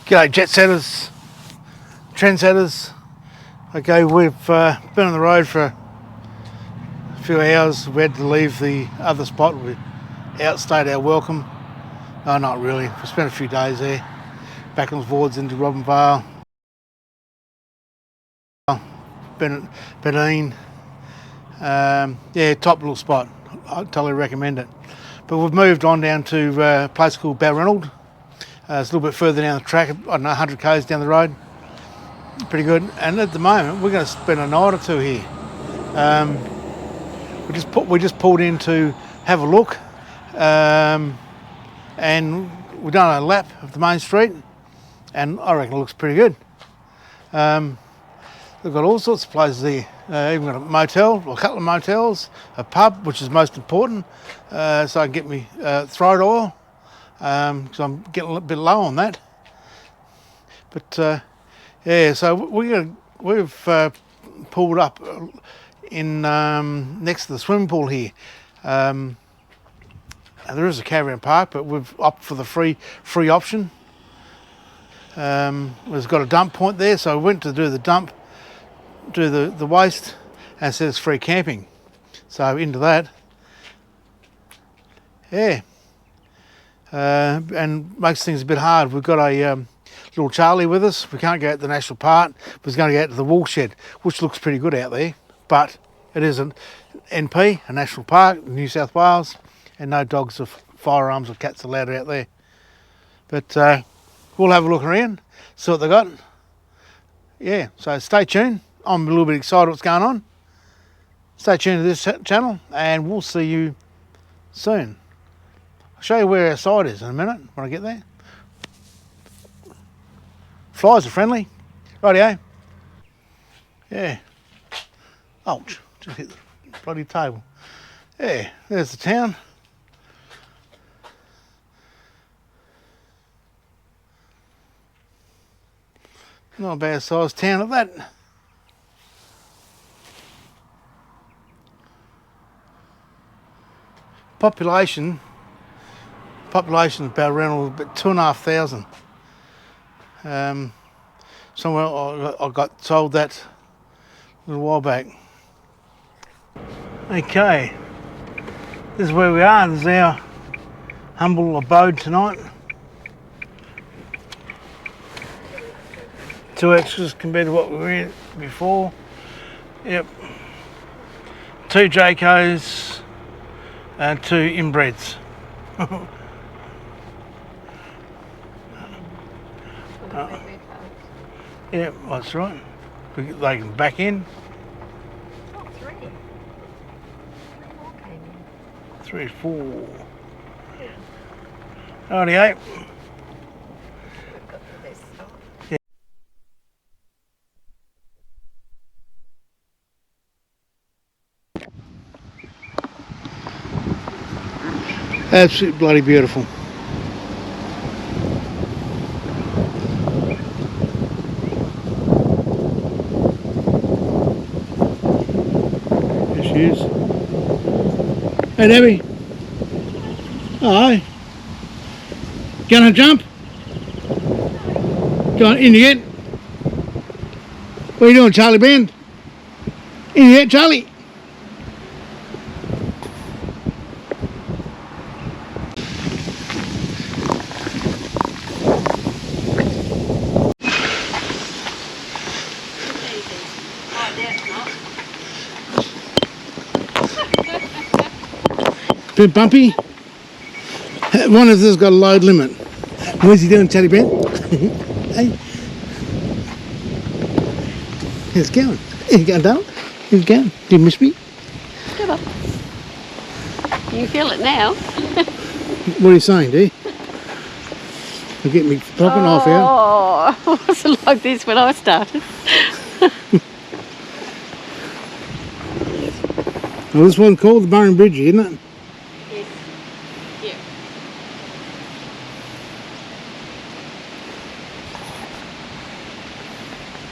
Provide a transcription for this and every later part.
G'day jet setters, trendsetters. Okay, we've been on the road for a few hours. We had to leave the other spot. We outstayed our welcome. No, not really. We spent a few days there. Back and forwards into Robinvale, Bedeen. Yeah, top little spot. I totally recommend it. But we've moved on down to a place called Balranald. It's a little bit further down the track, I don't know, 100 k's down the road. Pretty good. And at the moment, we're going to spend a night or two here. We just pulled in to have a look, and we've done a lap of the main street, and I reckon it looks pretty good. They've got all sorts of places here. Even got a motel, or a couple of motels, a pub, which is most important, so I can get me throat oil, because I'm getting a bit low on that. But yeah, so we've pulled up in next to the swimming pool here. There is a caravan park, but we've opted for the free option. We've got a dump point there, so I went to do the dump, do the waste, and it says free camping. So into that. Yeah. And makes things a bit hard. We've got a little Charlie with us. We can't go out to the national park. We're going to go out to the Woolshed, which looks pretty good out there. But it is an NP, a national park, New South Wales, and no dogs or firearms or cats allowed out there. But we'll have a look around, see what they got. Yeah, so stay tuned. I'm a little bit excited what's going on. Stay tuned to this channel, and we'll see you soon. I'll show you where our site is in a minute when I get there. Flies are friendly. Rightio. Yeah. Ouch, just hit the bloody table. Yeah, there's the town. Not a bad sized town at that. Population of Balranald, about 2,500. Somewhere I got told that a little while back. Okay, this is where we are. This is our humble abode tonight. 2 extras compared to what we were in before. Yep. 2 Jacos and 2 inbreds. Yeah, that's right. They can back in. Oh, 3. 3 more came in. 3, 4. Rightio. We've got to this side. Absolutely bloody beautiful. There she is. Hey Debbie. Hi. Gonna jump? Go on, in you get. What are you doing, Charlie Band? In you get, Charlie. Bit bumpy. One of these got a load limit. Where's he doing, Charlie Ben? Hey. He's going. He's going down. He's going. Do you miss me? Come on. You feel it now. What are you saying, do you? You'll get me popping off here. Oh, it wasn't like this when I started. Well, this one called the Burren Bridge, isn't it? Yes. Yeah.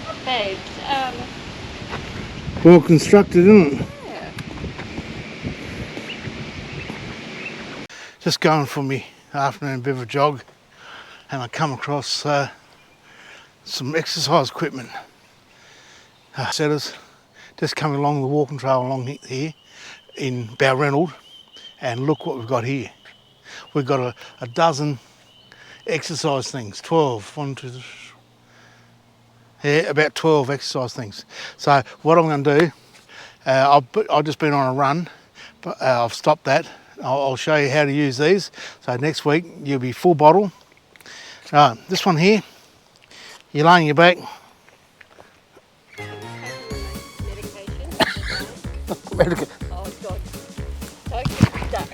Not bad. Well constructed, isn't it? Yeah. Just going for me afternoon bit of a jog, and I come across some exercise equipment. Setters, just coming along the walking trail along here in Balranald, and look what we've got here. We've got a dozen exercise things, 12, one, two, three, yeah, about 12 exercise things. So what I'm going to do, I've just been on a run, but I've stopped that. I'll show you how to use these. So next week you'll be full bottle. This one here, you lay on your back. Medication? Oh, God. Don't get stuck.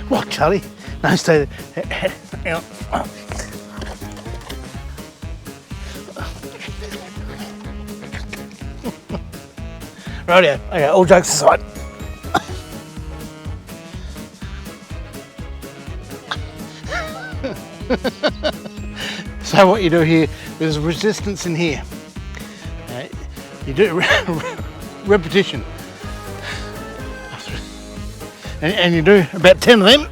What, Charlie? No, stay there. Hang on. Rightio. Okay, all jokes aside. So what you do here, there's resistance in here. You do repetition. And you do about 10 of them.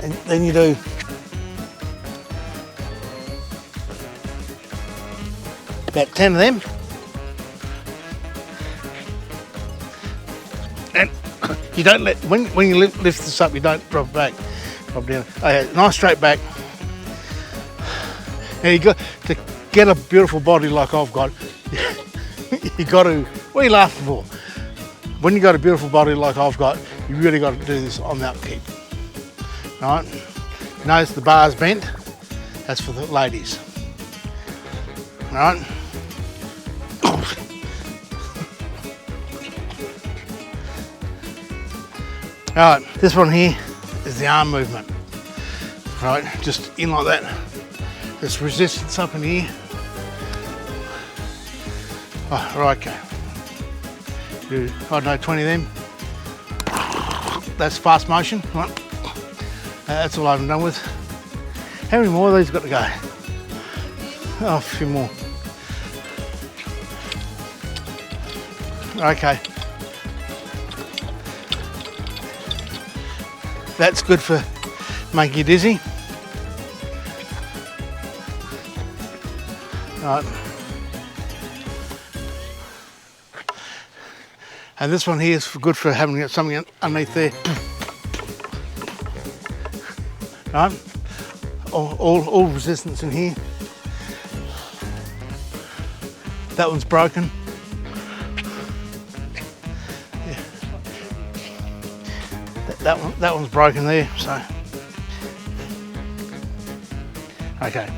And then you do about 10 of them. And you don't let, when you lift this up, you don't drop it back, drop down. Okay, nice straight back. Now you got to get a beautiful body like I've got. You got to, what are you laughing for? When you got a beautiful body like I've got, you really got to do this on the upkeep. Right? Notice the bar's bent. That's for the ladies. Right? Alright, this one here is the arm movement. Right, just in like that. There's resistance up in here. Oh, right, okay. Do, I don't know, 20 of them. That's fast motion, right? That's all I've done with. How many more of these got to go? Oh, a few more. Okay. That's good for making you dizzy. Right. And this one here is good for having something underneath there. Right. All resistance in here. That one's broken. Yeah. That one's broken there, so. Okay.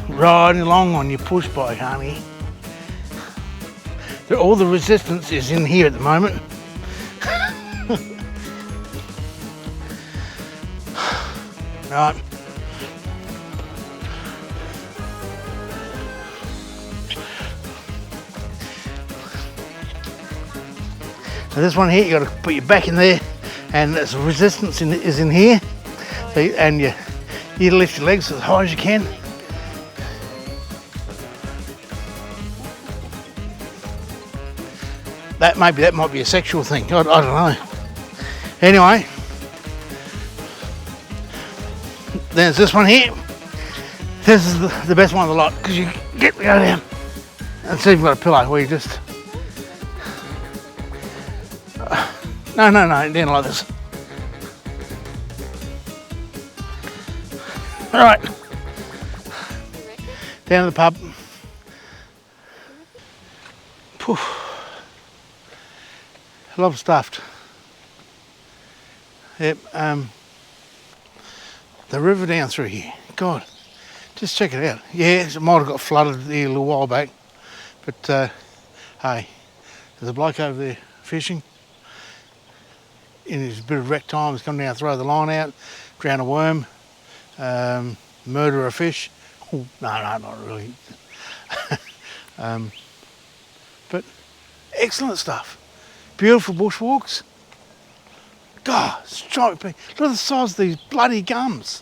Riding along on your push bike, honey. All the resistance is in here at the moment. Right. So this one here, you got to put your back in there, and there's resistance is in here. So, and you lift your legs as high as you can. That might be a sexual thing. I don't know. Anyway, there's this one here. This is the best one of the lot because you get to go down and see if you've got a pillow where you just no, down like this. All right, down to the pub. Poof. Love stuffed. Yep. The river down through here. God, just check it out. Yeah, it might have got flooded here a little while back, but hey, there's a bloke over there fishing. In his bit of wreck time, he's come down, throw the line out, drown a worm, murder a fish. Oh, no, not really. But excellent stuff. Beautiful bushwalks. God, strike me. Look at the size of these bloody gums.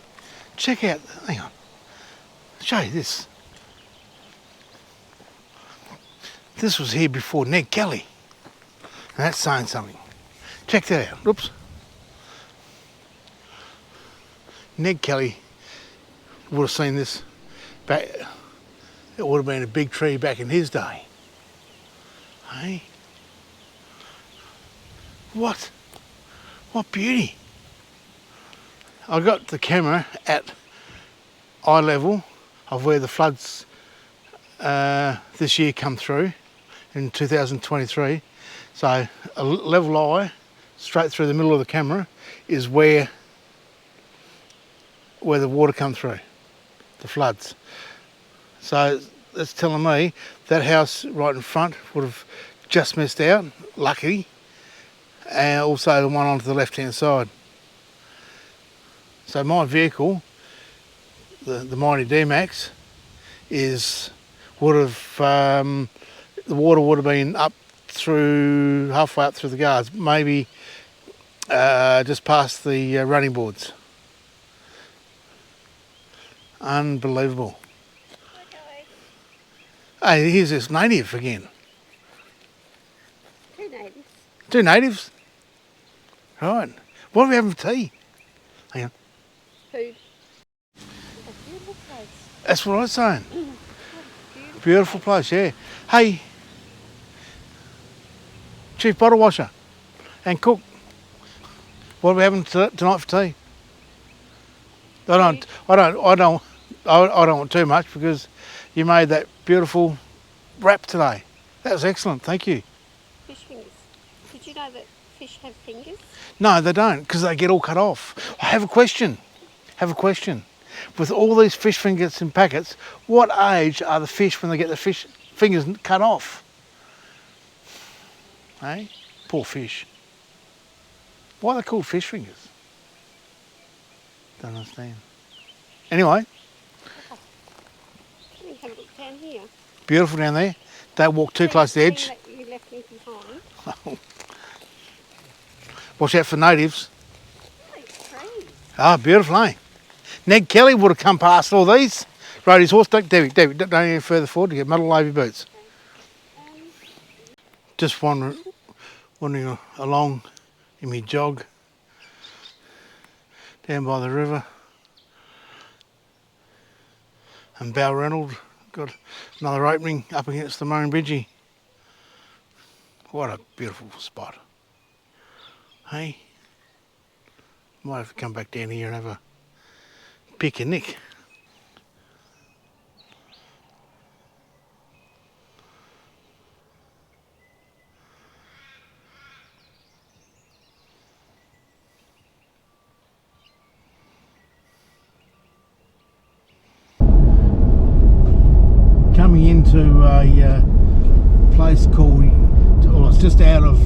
Check out, hang on. Show you this. This was here before Ned Kelly. And that's saying something. Check that out. Oops. Ned Kelly would have seen this back. It would have been a big tree back in his day. Hey? What beauty. I got the camera at eye level of where the floods this year come through in 2023. So a level eye straight through the middle of the camera is where the water come through, the floods. So it's telling me that house right in front would have just missed out, lucky, and also the one onto the left hand side. So my vehicle, the Mighty D-Max, would have the water would have been up through halfway up through the guards, maybe just past the running boards. Unbelievable. Okay. Hey, here's this native again. Two natives. Two natives? Right. What are we having for tea? Hang on. Food. A beautiful place. That's what I was saying. Beautiful. Beautiful place, yeah. Hey, Chief Bottle Washer and Cook, what are we having tonight for tea? I don't want too much because you made that beautiful wrap today. That was excellent, thank you. Fish fingers. Did you know that fish have fingers? No, they don't, because they get all cut off. I have a question. With all these fish fingers in packets, what age are the fish when they get the fish fingers cut off? Hey? Poor fish. Why are they called fish fingers? Don't understand. Anyway. Can you have a look down here? Beautiful down there. Don't walk too close to the edge. You left me behind. Watch out for natives. Nice trees. Ah, beautiful, eh? Ned Kelly would have come past all these. Rode his horse. Debbie, don't any further forward to get muddled over your boots. Just wandering along in my jog down by the river. And Balranald got another opening up against the Murrumbidgee. What a beautiful spot. Hey, might have to come back down here and have a picnic. Coming into a place called, well, it's just out of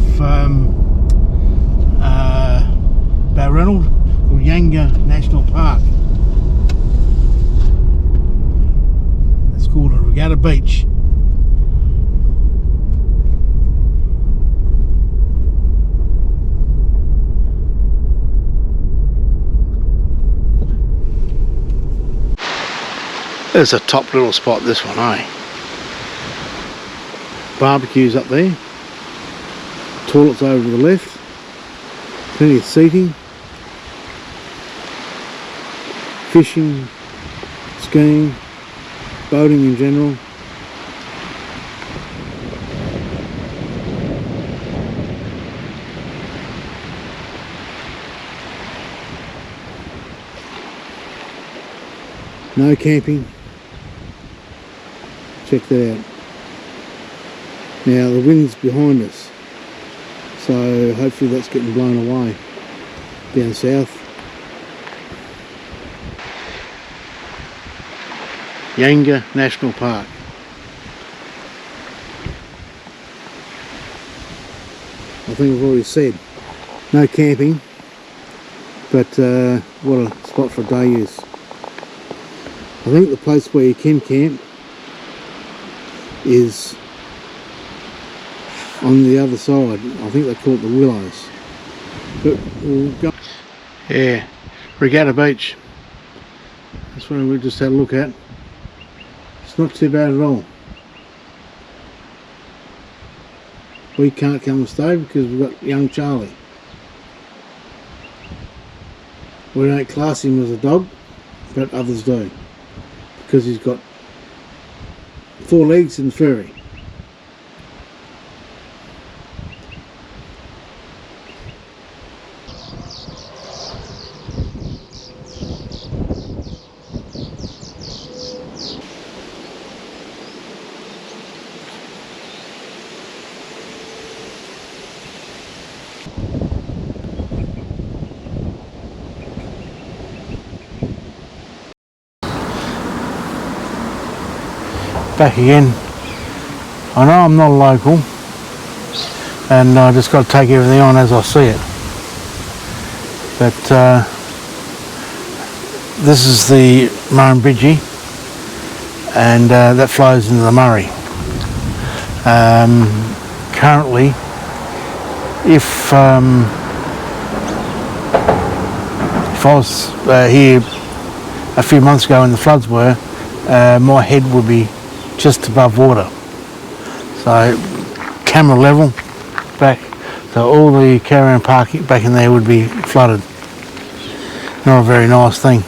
Balranald, called Yanga National Park. It's called a Regatta Beach. It's a top little spot, this one, eh? Barbecues up there, toilets over to the left, plenty of seating, fishing, skiing, boating in general. No camping. Check that out. Now the wind's behind us, so hopefully that's getting blown away down south. Yanga National Park. I think I've already said no camping, but what a spot for day use. I think the place where you can camp is on the other side. I think they call it the Willows. But we'll go. Yeah, Regatta Beach. That's what we just had a look at. It's not too bad at all. we can't come and stay because we've got young Charlie. We don't class him as a dog, but others do, because he's got 4 legs and furry. Back again. I know I'm not a local, and I just got to take everything on as I see it. But this is the Murrumbidgee, and that flows into the Murray. Currently, if I was here a few months ago when the floods were, my head would be just above water. So camera level back, so all the caravan parking back in there would be flooded. Not a very nice thing.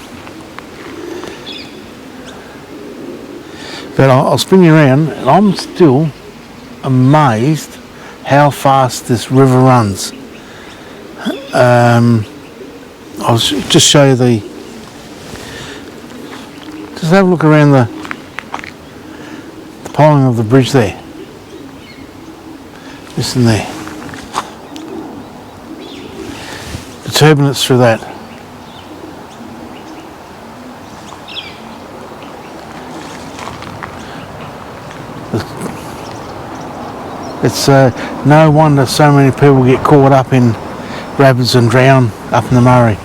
But I'll spin you around, and I'm still amazed how fast this river runs. I'll just show you just have a look around the piling of the bridge there. Listen there. The turbulence through that. It's no wonder so many people get caught up in rapids and drown up in the Murray.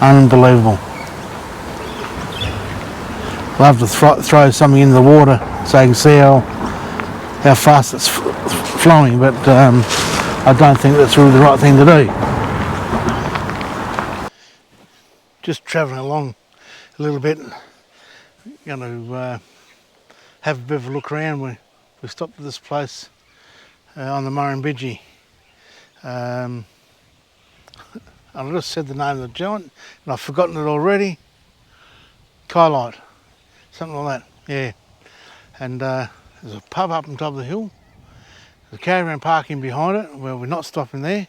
Unbelievable. Love to throw something in the water so you can see how fast it's flowing, but I don't think that's really the right thing to do. Just travelling along a little bit, going to have a bit of a look around. We stopped at this place on the Murrumbidgee. I just said the name of the joint and I've forgotten it already. Kylight, something like that, yeah. And there's a pub up on top of the hill. There's a caravan parking behind it. Well, we're not stopping there,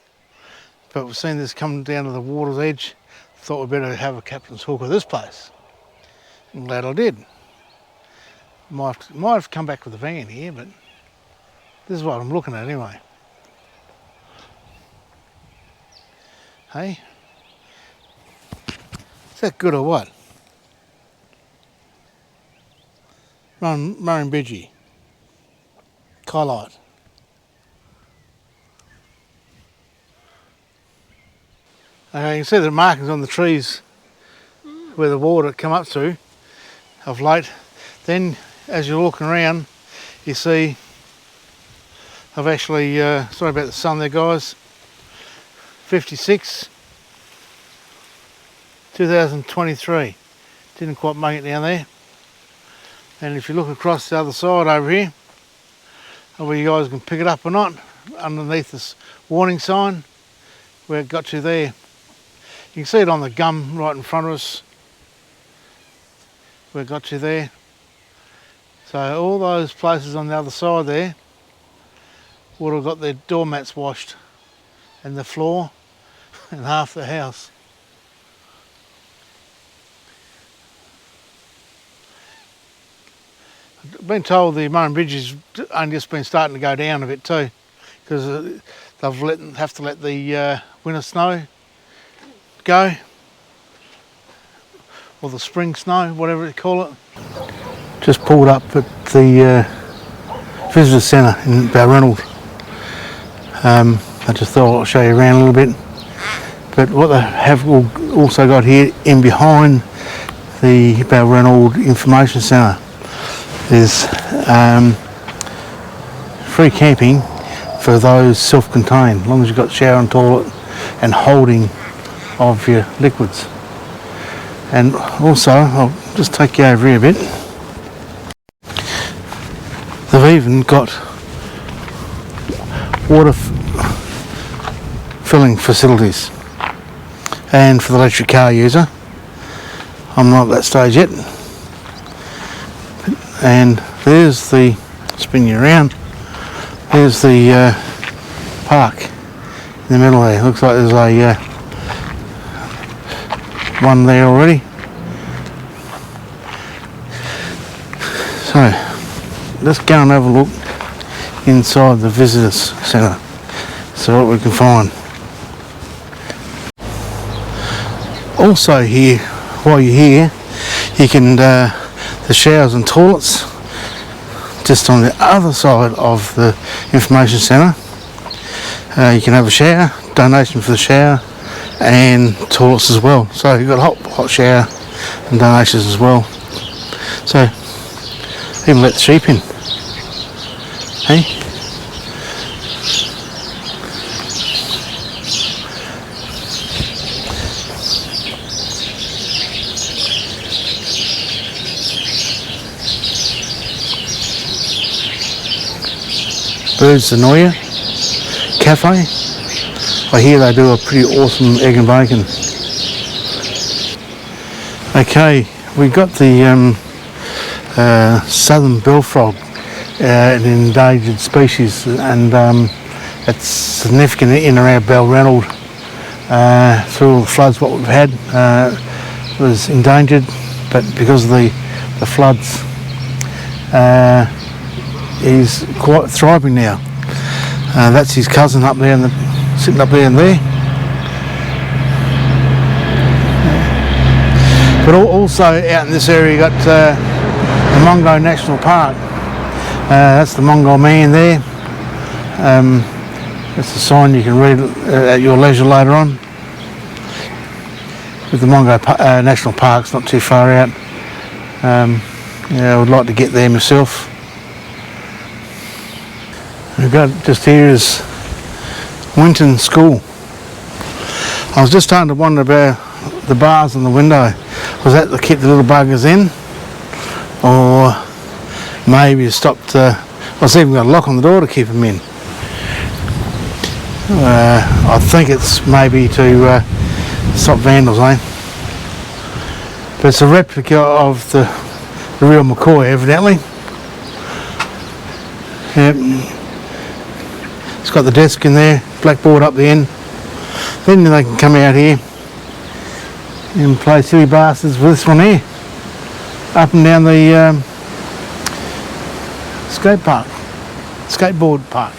but we've seen this coming down to the water's edge. Thought we'd better have a captain's hook of this place. I'm glad I did. Might have come back with a van here, but this is what I'm looking at anyway. Hey? Is that good or what? Murrumbidgee. Kylight. Okay, you can see the markings on the trees where the water come up to of late. Then as you're walking around, you see, I've actually, sorry about the sun there guys, 56, 2023, didn't quite make it down there. And if you look across the other side over here, whether you guys can pick it up or not, underneath this warning sign, where it got to there. You can see it on the gum right in front of us, where it got to there. So all those places on the other side there would have got their doormats washed and the floor and half the house. I've been told the Murrumbidgee's only just been starting to go down a bit too, because they've have to let the winter snow go, or the spring snow, whatever you call it. Just pulled up at the visitor centre in Balranald. I just thought I'll show you around a little bit. But what they have also got here in behind the Balranald Information Centre is free camping for those self-contained, as long as you've got shower and toilet and holding of your liquids. And also, I'll just take you over here a bit. even got water filling facilities. And for the electric car user, I'm not at that stage yet. And there's the, spin you around, there's the park in the middle there. Looks like there's a one there already. So let's go and have a look inside the visitors centre, see what we can find. Also here, while you're here, you can, the showers and toilets just on the other side of the information centre. You can have a shower, donation for the shower, and toilets as well. So you've got a hot shower and donations as well. So even let the sheep in. Hey? Birds Annoy You Cafe. I hear they do a pretty awesome egg and bacon. Okay, we got the southern bellfrog, an endangered species, and it's significant in around Balranald. Through all the floods what we've had, it was endangered, but because of the floods, he's quite thriving now. That's his cousin up there, sitting up there and there. But also out in this area you got the Mongo National Park. That's the Mongo Man there. That's a sign you can read at your leisure later on. With the Mongo National Park's not too far out. Yeah, I would like to get there myself. We've got just here is Winton School. I was just starting to wonder about the bars on the window. Was that to keep the little buggers in? Or maybe stopped, it's even got a lock on the door to keep them in. I think it's maybe to stop vandals, eh? But it's a replica of the real McCoy, evidently. Yep. It's got the desk in there, blackboard up the end. Then they can come out here and play silly bastards with this one here. Up and down the skateboard park.